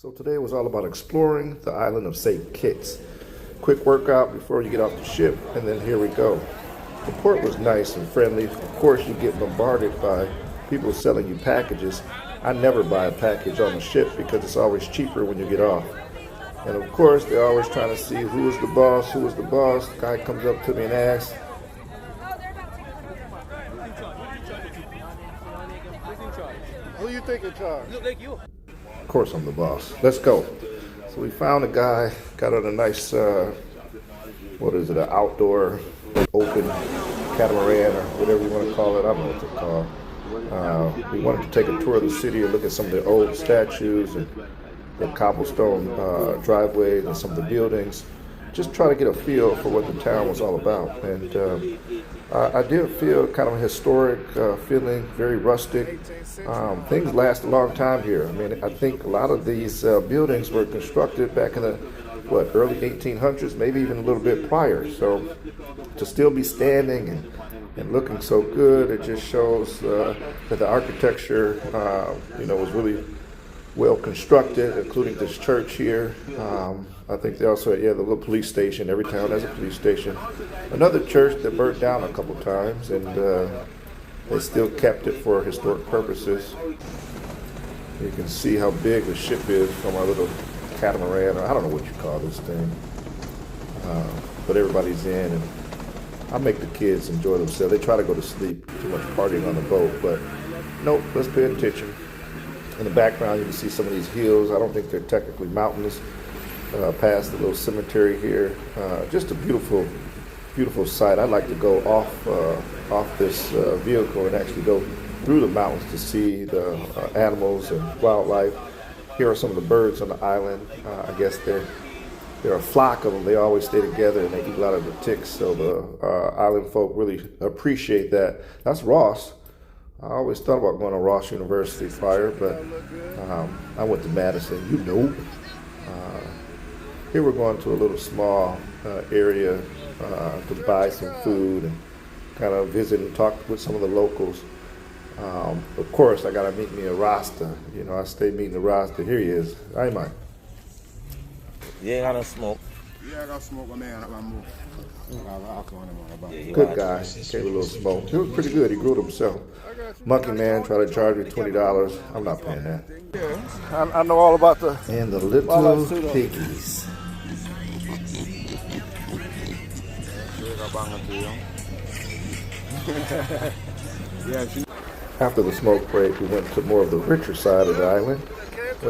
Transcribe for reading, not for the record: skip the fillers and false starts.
So today was all about exploring the island of St. Kitts. Quick workout before you get off the ship, and then here we go. The port was nice and friendly. Of course, you get bombarded by people selling you packages. I never buy a package on the ship because it's always cheaper when you get off. And of course, they're always trying to see who is the boss, who is the boss. The guy comes up to me and asks, "Who you think in charge?" Look like you. Of course I'm the boss. Let's go. So we found a guy, got on a nice, an outdoor, open catamaran or whatever you want to call it. I don't know what it's called. We wanted to take a tour of the city and look at some of the old statues and the cobblestone driveways and some of the buildings. Just try to get a feel for what the town was all about. And I did feel kind of a historic feeling, very rustic. Things last a long time here. I mean, I think a lot of these buildings were constructed back in the, early 1800s, maybe even a little bit prior. So to still be standing and looking so good, it just shows that the architecture, was really well constructed, including this church here. I think they also had the little police station. Every town has a police station. Another church that burnt down a couple times, and they still kept it for historic purposes. You can see how big the ship is from our little catamaran, or I don't know what you call this thing. But everybody's in, and I make the kids enjoy themselves. They try to go to sleep, too much partying on the boat, but nope, let's pay attention. In the background, you can see some of these hills. I don't think they're technically mountainous. Past the little cemetery here. Just a beautiful, beautiful sight. I'd like to go off this vehicle and actually go through the mountains to see the animals and wildlife. Here are some of the birds on the island. I guess they're a flock of them. They always stay together and they eat a lot of the ticks. So the island folk really appreciate that. That's Ross. I always thought about going to Ross University prior, but I went to Madison. Here we're going to a little small area to buy some food and kind of visit and talk with some of the locals. Of course, I got to meet me a Rasta. I stay meeting the Rasta. Here he is. Hi, Mike. You ain't got no smoke. Yeah, I got smoke, my man. I move. Good guy. Gave a little smoke. He was pretty good. He grew it himself. Monkey man tried to charge me $20. I'm not paying that. I know all about the... And the little piggies. After the smoke break, we went to more of the richer side of the island.